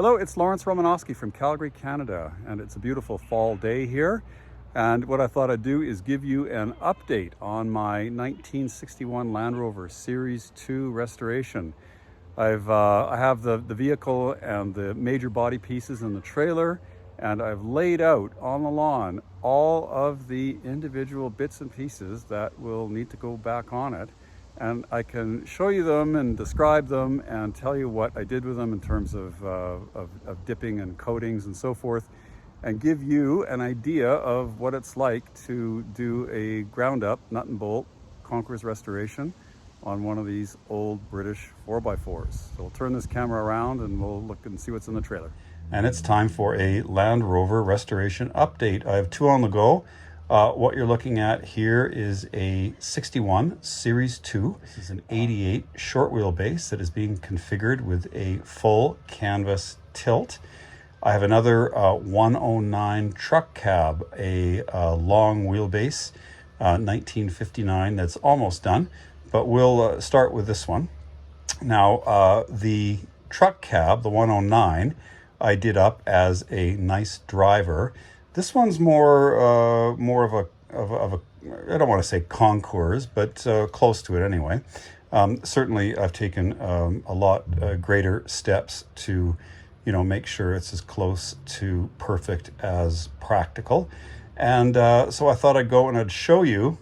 Hello, it's Lawrence Romanosky from Calgary, Canada, and it's a beautiful fall day here. And what I thought I'd do is give you an update on my 1961 Land Rover Series 2 restoration. I have the vehicle and the major body pieces in the trailer, and I've laid out on the lawn all of the individual bits and pieces that will need to go back on it. And I can show you them and describe them and tell you what I did with them in terms of dipping and coatings and so forth, and give you an idea of what it's like to do a ground up nut and bolt Concours restoration on one of these old British 4x4s. So we'll turn this camera around and we'll look and see what's in the trailer. And it's time for a Land Rover restoration update. I have two on the go. What you're looking at here is a 61 Series 2. This is an 88 short wheelbase that is being configured with a full canvas tilt. I have another 109 truck cab, a long wheelbase, 1959, that's almost done, but we'll start with this one. Now, the truck cab, the 109, I did up as a nice driver. This one's more of a I don't want to say Concours, but close to it anyway. Certainly, I've taken a lot greater steps to, make sure it's as close to perfect as practical. And so I thought I'd go and I'd show you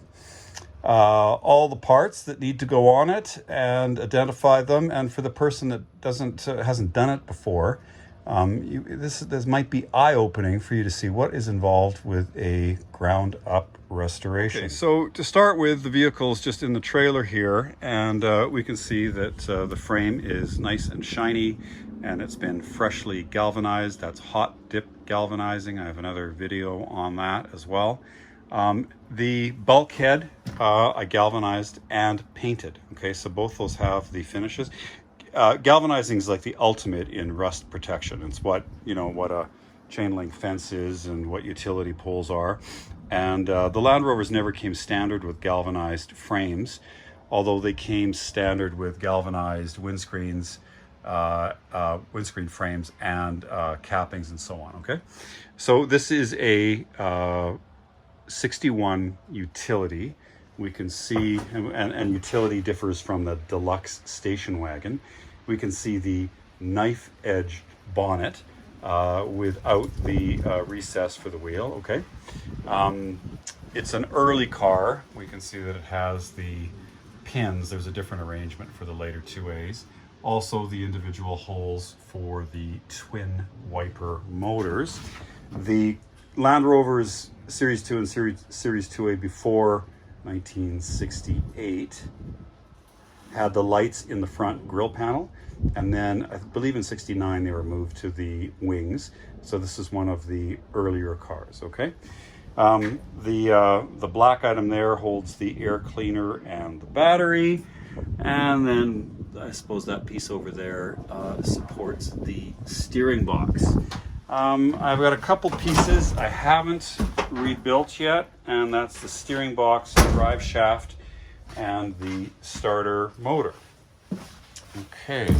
all the parts that need to go on it and identify them. And for the person that hasn't done it before, this might be eye-opening for you to see what is involved with a ground-up restoration. Okay, so to start with, the vehicle's just in the trailer here, and we can see that the frame is nice and shiny, and it's been freshly galvanized. That's hot dip galvanizing. I have another video on that as well. The bulkhead I galvanized and painted. Okay, so both those have the finishes. Galvanizing is like the ultimate in rust protection. It's what a chain link fence is and what utility poles are. And the Land Rovers never came standard with galvanized frames, although they came standard with galvanized windscreens, windscreen frames, and cappings and so on. Okay, so this is a 61 utility. We can see, and utility differs from the deluxe station wagon. We can see the knife edge bonnet without the recess for the wheel, okay? It's an early car. We can see that it has the pins. There's a different arrangement for the later 2As. Also the individual holes for the twin wiper motors. The Land Rovers Series 2 and Series 2A before 1968 had the lights in the front grille panel, and then I believe in 69 they were moved to the wings. So this is one of the earlier cars. Okay, the black item there holds the air cleaner and the battery, and then I suppose that piece over there supports the steering box. I've got a couple pieces I haven't rebuilt yet, and that's the steering box, drive shaft, and the starter motor. Okay.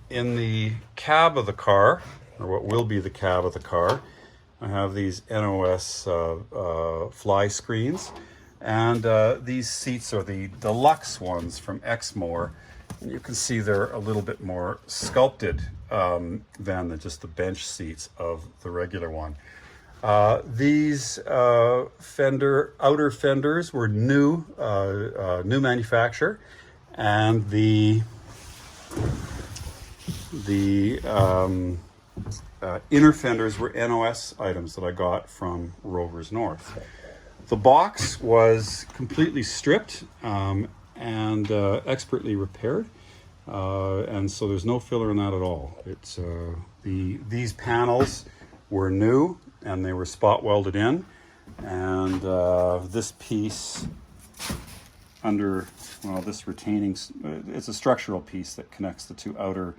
In the cab of the car, or what will be the cab of the car, I have these NOS fly screens, and these seats are the deluxe ones from Exmoor. You can see they're a little bit more sculpted than just the bench seats of the regular one. These outer fenders were new manufacture, and the inner fenders were NOS items that I got from Rovers North. The box was completely stripped and expertly repaired, and so there's no filler in that at all. It's these panels were new and they were spot welded in, and this piece under this retaining, it's a structural piece that connects the two outer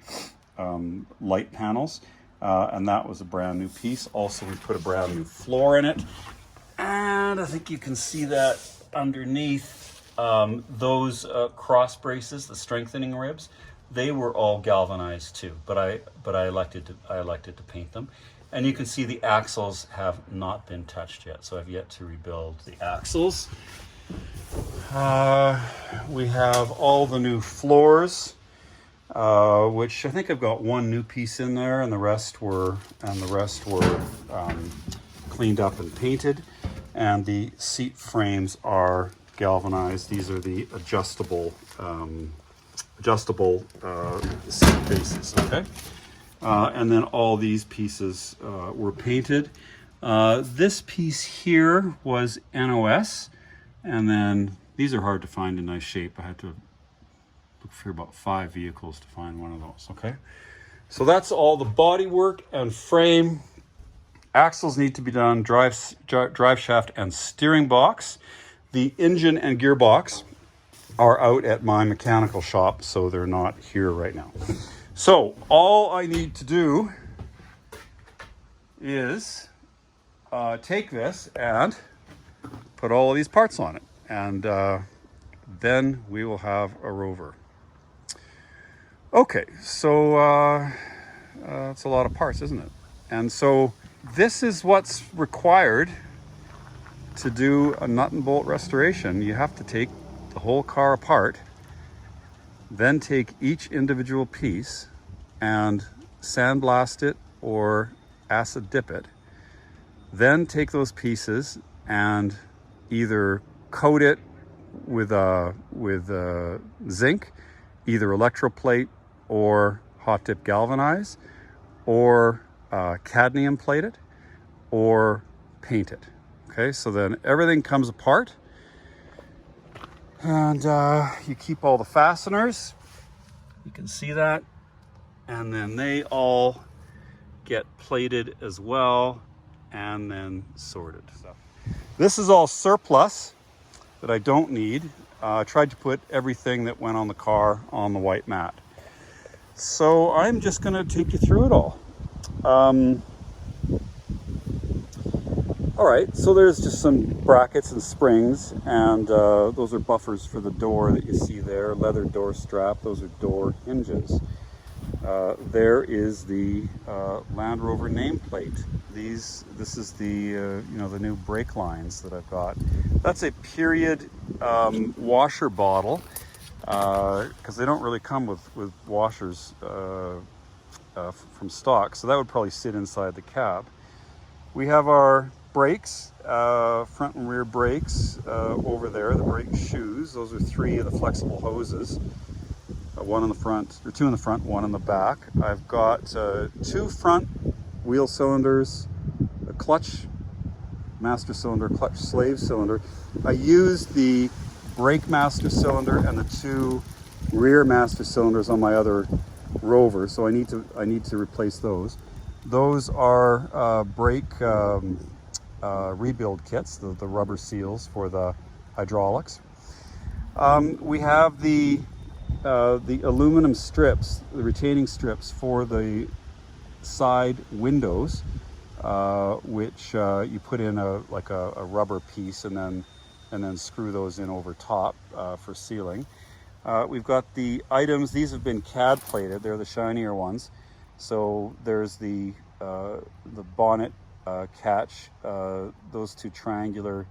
light panels, and that was a brand new piece. Also, we put a brand new floor in it, and I think you can see that underneath those cross braces, the strengthening ribs, they were all galvanized too, but I elected to paint them. And you can see the axles have not been touched yet, so I've yet to rebuild the axles. We have all the new floors, which I think I've got one new piece in there, and the rest were cleaned up and painted. And the seat frames are galvanized. These are the adjustable seat bases. Okay. And then all these pieces were painted. This piece here was NOS, and then these are hard to find in nice shape. I had to look for about 5 vehicles to find one of those. Okay, so that's all the body work and frame. Axles need to be done, drive shaft and steering box. The engine and gearbox are out at my mechanical shop, so they're not here right now. So all I need to do is take this and put all of these parts on it, and then we will have a Rover. Okay, so it's a lot of parts, isn't it? And so this is what's required to do a nut and bolt restoration. You have to take the whole car apart, then take each individual piece and sandblast it or acid dip it. Then take those pieces and either coat it with zinc, either electroplate or hot dip galvanize, or cadmium plate it, or paint it. Okay, so then everything comes apart, and you keep all the fasteners. You can see that, and then they all get plated as well, and then sorted. So this is all surplus that I don't need. I tried to put everything that went on the car on the white mat. So I'm just going to take you through it all. All right, so there's just some brackets and springs, and those are buffers for the door that you see there, leather door strap. Those are door hinges. There is the Land Rover nameplate. This is the the new brake lines that I've got. That's a period washer bottle, because they don't really come with washers from stock, so that would probably sit inside the cab. We have our brakes, front and rear brakes over there, the brake shoes. Those are 3 of the flexible hoses. One in the front, or 2 in the front, 1 in the back. I've got 2 front wheel cylinders, a clutch master cylinder, clutch slave cylinder. I used the brake master cylinder and the 2 rear master cylinders on my other Rover, so I need to replace those. Those are brake rebuild kits, the rubber seals for the hydraulics. We have the aluminum strips, the retaining strips for the side windows, which you put in a rubber piece and then screw those in over top for sealing. We've got the items. These have been CAD plated. They're the shinier ones. So there's the bonnet catch. Those 2 triangular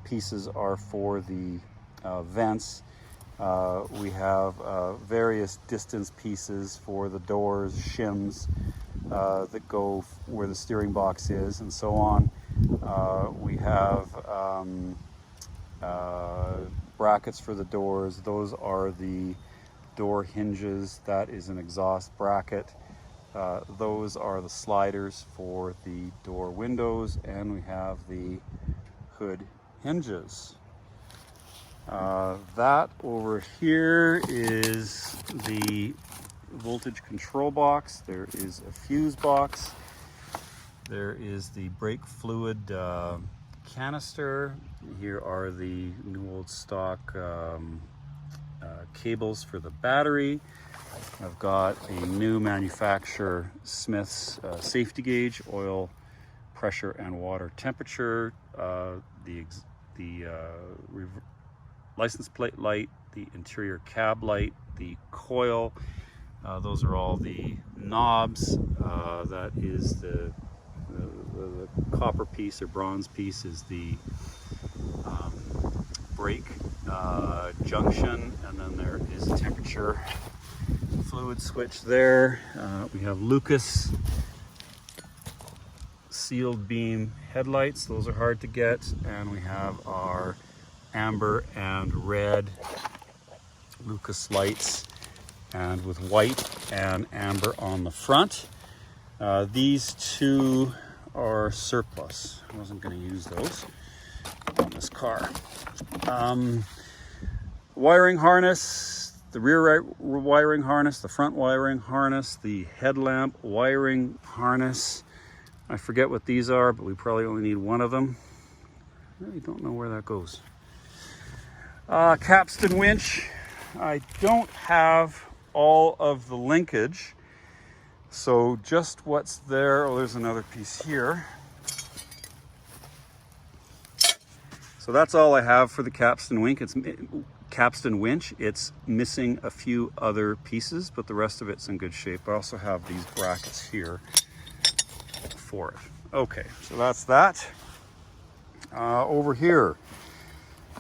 pieces are for the vents. We have various distance pieces for the doors, shims that go where the steering box is, and so on. We have brackets for the doors. Those are the door hinges. That is an exhaust bracket. Those are the sliders for the door windows, and we have the hood hinges. That over here is the voltage control box. There is a fuse box. There is the brake fluid canister. Here are the new old stock cables for the battery. I've got a new manufacturer Smith's safety gauge, oil pressure and water temperature, the license plate light, the interior cab light, the coil, Those are all the knobs. That is the copper piece or bronze piece is the brake junction, and then there is a temperature fluid switch there. We have Lucas sealed beam headlights. Those are hard to get. And we have our amber and red Lucas lights, and with white and amber on the front. These two are surplus. I wasn't going to use those on this car. Wiring harness, the rear wiring harness, the front wiring harness, the headlamp wiring harness. I forget what these are, but we probably only need one of them. I really don't know where that goes. Capstan winch. I don't have all of the linkage, so just what's there. Oh, there's another piece here. So that's all I have for the capstan winch. It's missing a few other pieces, but the rest of it's in good shape. I also have these brackets here for it. Okay, so that's that. Over here,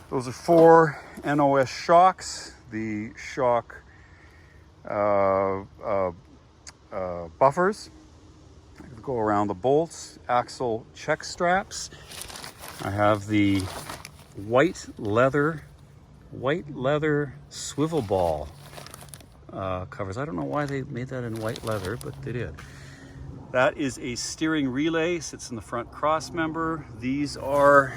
those are 4 NOS shocks. The shock buffers go around the bolts, axle check straps. I have the white leather swivel ball covers. I don't know why they made that in white leather, but they did. That is a steering relay, sits in the front cross member. These are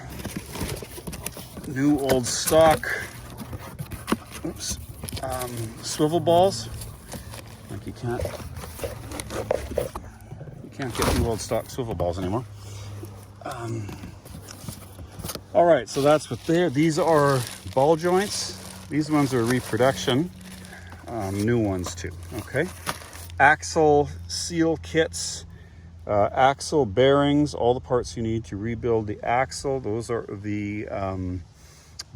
new old stock swivel balls. Like you can't get new old stock swivel balls anymore. All right, so that's what there. These are ball joints. These ones are reproduction. New ones too, okay? Axle seal kits, axle bearings, all the parts you need to rebuild the axle. Those are the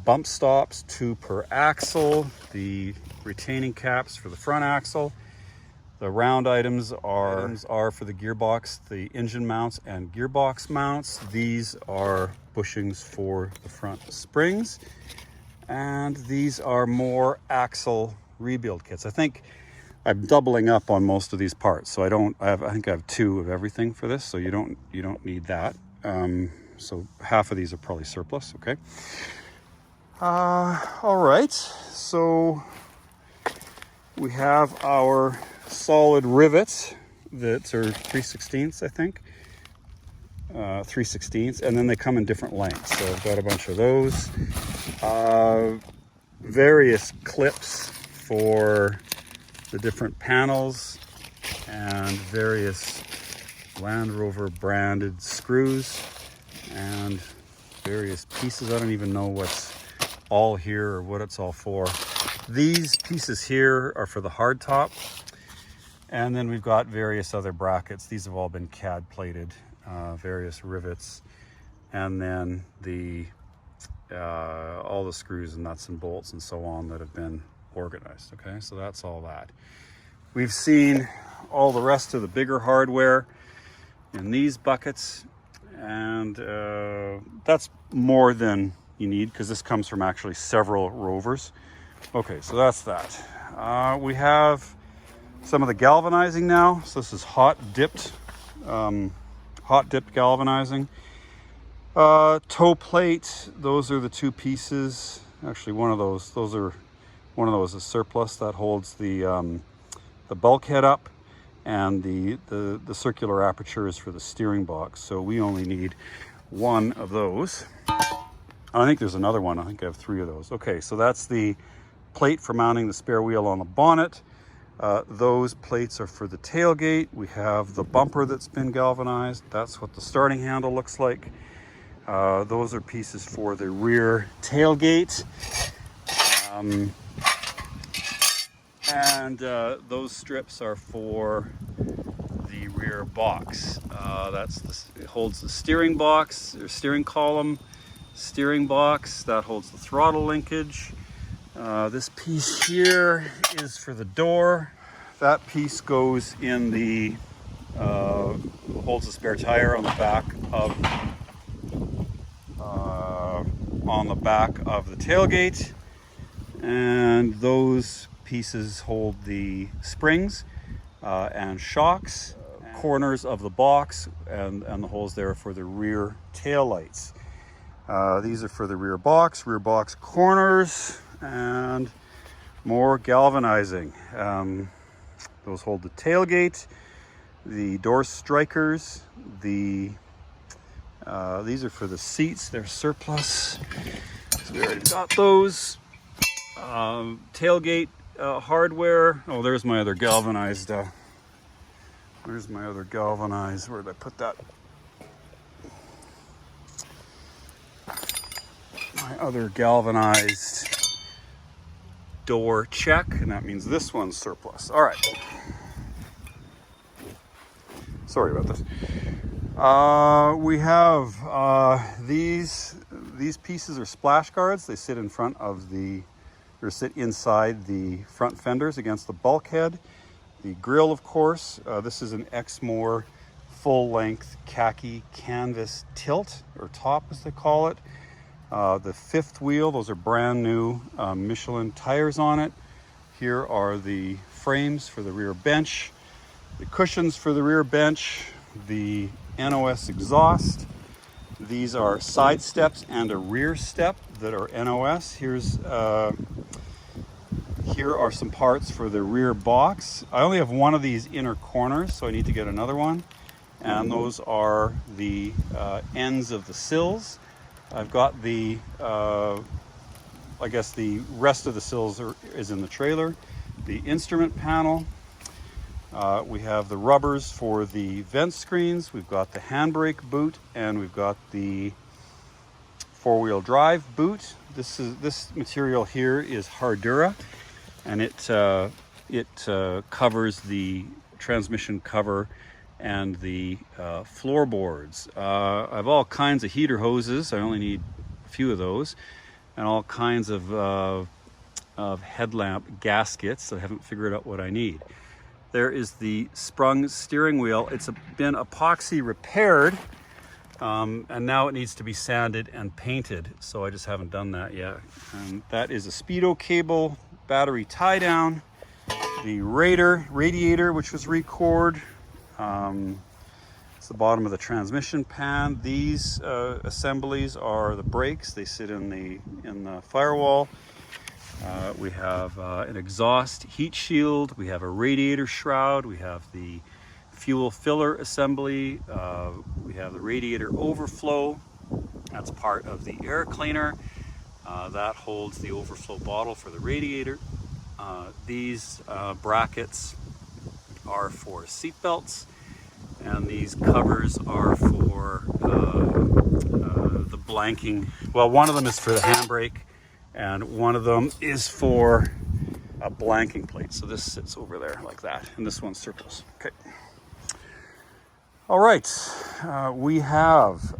bump stops, 2 per axle, the retaining caps for the front axle. The round items are for the gearbox, the engine mounts and gearbox mounts. These are bushings for the front springs. And these are more axle rebuild kits. I think I'm doubling up on most of these parts. So I think I have 2 of everything for this. So you don't need that. So half of these are probably surplus, okay? All right, so we have our solid rivets that are 3/16, I think. 3/16, and then they come in different lengths. So I've got a bunch of those. Various clips for the different panels, and various Land Rover branded screws, and various pieces. I don't even know what's all here or what it's all for. These pieces here are for the hardtop. And then we've got various other brackets. These have all been CAD plated, various rivets, and then all the screws and nuts and bolts and so on that have been organized. Okay, so that's all that. We've seen all the rest of the bigger hardware in these buckets, and that's more than you need because this comes from actually several Rovers. Okay, so that's that. We have some of the galvanizing now. So this is hot dipped galvanizing. Toe plate, those are the 2 pieces. Actually, one of those is surplus. That holds the bulkhead up, and the circular aperture is for the steering box. So we only need 1 of those. I think there's another one. I think I have 3 of those. Okay, so that's the plate for mounting the spare wheel on the bonnet. Those plates are for the tailgate. We have the bumper that's been galvanized. That's what the starting handle looks like. Those are pieces for the rear tailgate. And those strips are for the rear box. It holds the steering box, or steering column, steering box. That holds the throttle linkage. This piece here is for the door. That piece goes in the, holds a spare tire on the back of the tailgate, and those pieces hold the springs and shocks, corners of the box, and the holes there for the rear tail lights. These are for the rear box corners, and more galvanizing. Those hold the tailgate, the door strikers, these are for the seats, they're surplus, so we already got those. Tailgate hardware. Oh, there's my other galvanized, where did I put that? My other galvanized door check, and that means this one's surplus. All right. Sorry about this. We have these pieces are splash guards. They sit in front of or sit inside the front fenders against the bulkhead. The grille, of course. This is an Exmoor full-length khaki canvas tilt, or top as they call it. The fifth wheel, those are brand new Michelin tires on it. Here are the frames for the rear bench, the cushions for the rear bench, the NOS exhaust. These are side steps and a rear step that are NOS. Here are some parts for the rear box. I only have one of these inner corners, so I need to get another one. And those are the ends of the sills. I've got the, I guess the rest of the sills is in the trailer. The instrument panel. We have the rubbers for the vent screens. We've got the handbrake boot, and we've got the four-wheel drive boot. This material here is Hardura, and it covers the transmission cover and the floorboards. I have all kinds of heater hoses. I only need a few of those, and all kinds of headlamp gaskets. I haven't figured out what I need. There is the sprung steering wheel. It's been epoxy repaired, and now it needs to be sanded and painted, so I just haven't done that yet. And that is a speedo cable, battery tie down, the radiator, which was re-cored. It's the bottom of the transmission pan. These assemblies are the brakes. They sit in the firewall. We have an exhaust heat shield. We have a radiator shroud. We have the fuel filler assembly. We have the radiator overflow. That's part of the air cleaner. That holds the overflow bottle for the radiator. These brackets are for seat belts, and these covers are for the blanking. Well, one of them is for the handbrake, and one of them is for a blanking plate. So this sits over there like that, and this one's surplus. Okay. All right, we have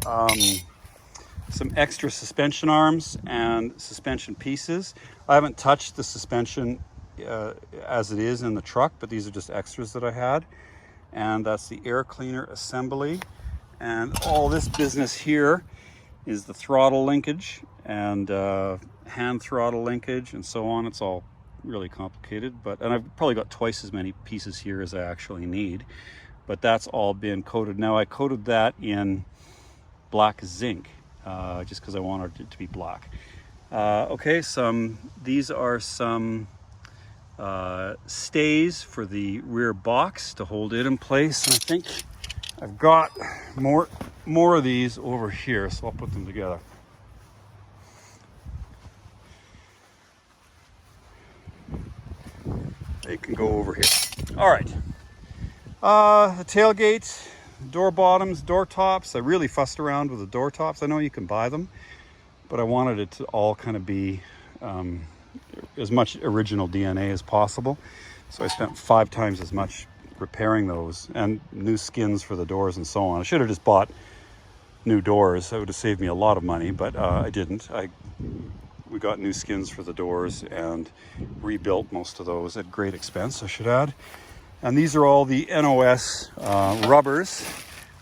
some extra suspension arms and suspension pieces. I haven't touched the suspension as it is in the truck, but these are just extras that I had. And that's the air cleaner assembly. And all this business here is the throttle linkage and hand throttle linkage and so on. It's all really complicated, and I've probably got twice as many pieces here as I actually need, but that's all been coated. Now I coated that in black zinc, just because I wanted it to be black. Okay, these are some stays for the rear box to hold it in place, and I think I've got more of these over here, so I'll put them together. They can go over here. All right. The tailgate, door bottoms, door tops. I really fussed around with the door tops. I know you can buy them, but I wanted it to all kind of be as much original DNA as possible. So I spent 5 times as much repairing those, and new skins for the doors and so on. I should have just bought new doors. That would have saved me a lot of money, but I didn't. We got new skins for the doors and rebuilt most of those at great expense, I should add. And these are all the NOS rubbers,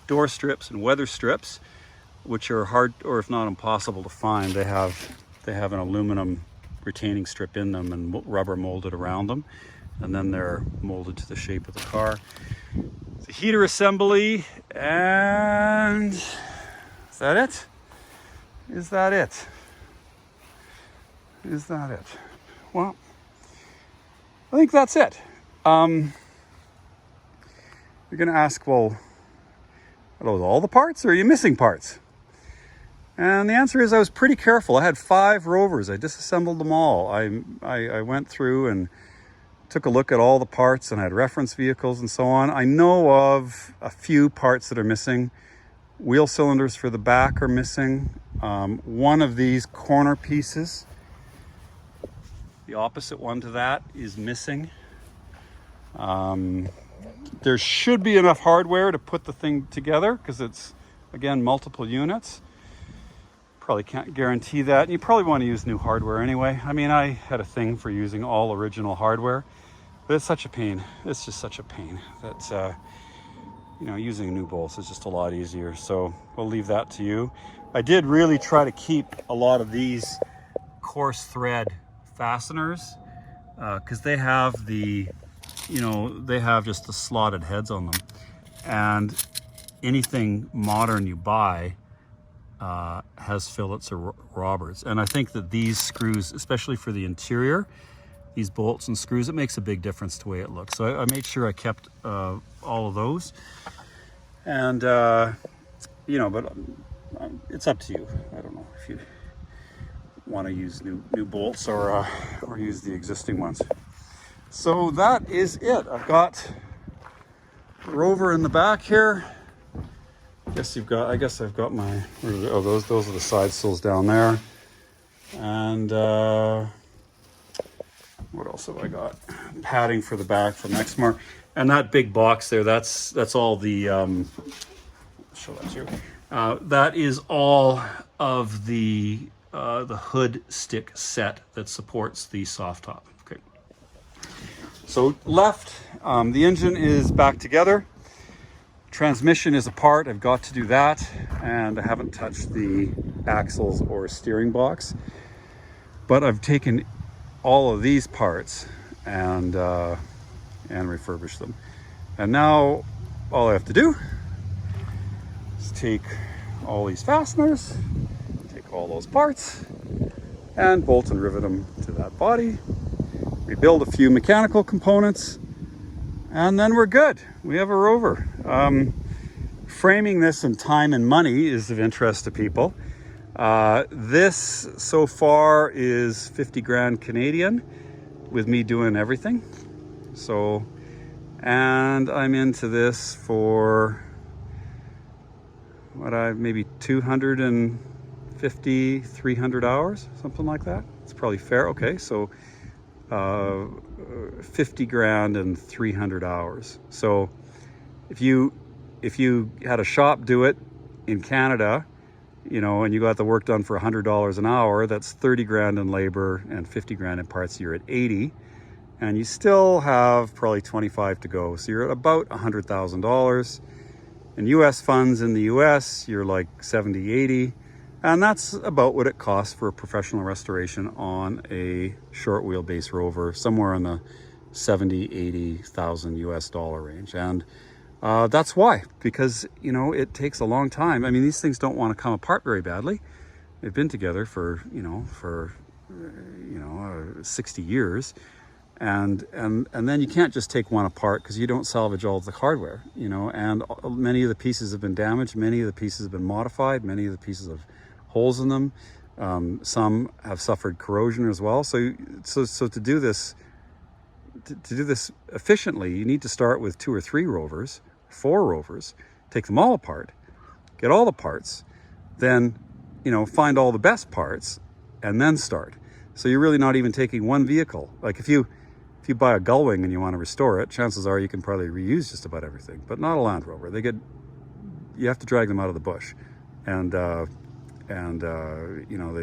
door strips and weather strips, which are hard, or if not impossible to find. They have an aluminum retaining strip in them and rubber molded around them, and then they're molded to the shape of the car. The heater assembly, and is that it? Is that it? Is that it? Well, I think that's it. You're gonna ask, well, are those all the parts, or are you missing parts? And the answer is I was pretty careful. I had 5 Rovers. I disassembled them all. I went through and took a look at all the parts, and I had reference vehicles and so on. I know of a few parts that are missing. Wheel cylinders for the back are missing. One of these corner pieces, the opposite one to that, is missing. There should be enough hardware to put the thing together because it's, again, multiple units. Probably can't guarantee that. And you probably want to use new hardware anyway. I mean, I had a thing for using all original hardware, but it's such a pain. It's just such a pain that, you know, using new bolts is just a lot easier. So we'll leave that to you. I did really try to keep a lot of these coarse thread fasteners because they have the, you know, they have just the slotted heads on them. And anything modern you buy has fillets or robbers. And I think that these screws, especially for the interior, these bolts and screws, it makes a big difference to the way it looks. So I made sure I kept all of those. And, you know, but it's up to you. I don't know if you want to use new bolts or use the existing ones. So that is it. I've got the Rover in the back here. I guess I've got my, oh, those are the side sills down there. And what else have I got? Padding for the back from Exmar. And that big box there, that's all the, I'll show that to you. That is all of the hood stick set that supports the soft top. Okay. So left, the engine is back together. Transmission is apart. I've got to do that, and I haven't touched the axles or steering box. But I've taken all of these parts and refurbished them. And now all I have to do is take all these fasteners, take all those parts, and bolt and rivet them to that body, rebuild a few mechanical components, and then we're good. We have a Rover. Framing this in time and money is of interest to people. This so far is 50 grand Canadian with me doing everything. So, and I'm into this for maybe 250, 300 hours, something like that. It's probably fair. Okay, so 50 grand and 300 hours. So if you had a shop do it in Canada, you know, and you got the work done for $100 an hour, that's 30 grand in labor and 50 grand in parts. You're at 80, and you still have probably 25 to go. So you're at about $100,000. In US funds in the US, you're like 70, 80. And that's about what it costs for a professional restoration on a short wheelbase Rover, somewhere in the 70, 80,000 US dollar range. And that's why, because, you know, it takes a long time. I mean, these things don't want to come apart very badly. They've been together for 60 years. And then you can't just take one apart because you don't salvage all of the hardware, you know, and many of the pieces have been damaged. Many of the pieces have been modified. Many of the pieces have holes in them. Some have suffered corrosion as well. So to do this efficiently, you need to start with 2 or 3 Rovers, 4 Rovers, take them all apart, get all the parts, then, you know, find all the best parts, and then start. So you're really not even taking one vehicle. Like if you buy a gull-wing and you want to restore it, chances are you can probably reuse just about everything, but not a Land Rover. You have to drag them out of the bush, and you know,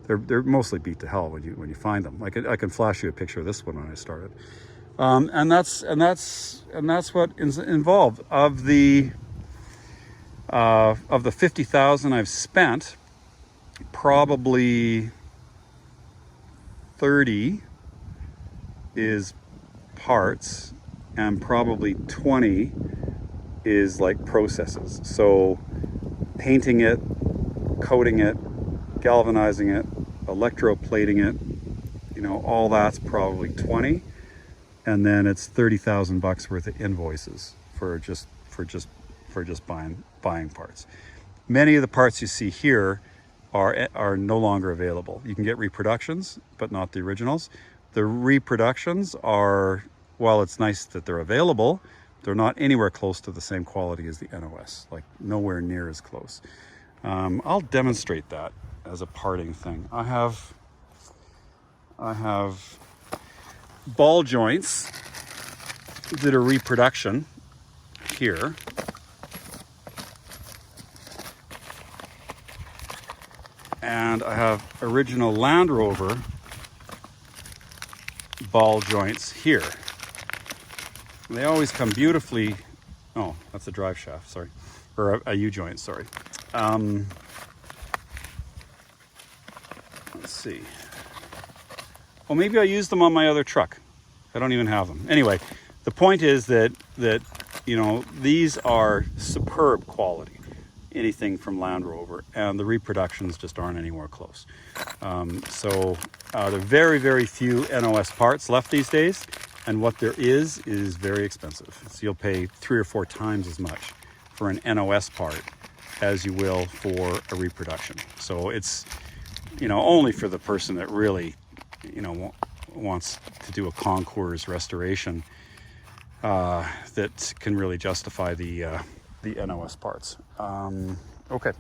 they're mostly beat to hell when you find them. I can flash you a picture of this one when I started. And that's what is involved. Of the 50,000 I've spent, probably 30 is parts, and probably 20 is like processes. So painting it, coating it, galvanizing it, electroplating it, you know, all that's probably 20. And then it's 30,000 bucks worth of invoices for just buying parts. Many of the parts you see here are no longer available. You can get reproductions, but not the originals. The reproductions are, while it's nice that they're available, they're not anywhere close to the same quality as the NOS, like nowhere near as close. I'll demonstrate that as a parting thing. I have ball joints that are reproduction here. And I have original Land Rover ball joints here. They always come beautifully. Oh, that's a drive shaft, sorry. Or a U-joint, sorry. Let's see. Well, maybe I used them on my other truck. I don't even have them. Anyway, the point is that you know, these are superb quality. Anything from Land Rover, and the reproductions just aren't anywhere close. So there are very, very few NOS parts left these days, and what there is very expensive. So you'll pay 3 or 4 times as much for an NOS part as you will for a reproduction. So it's, you know, only for the person that really, you know, wants to do a Concours restoration that can really justify the NOS parts. Okay.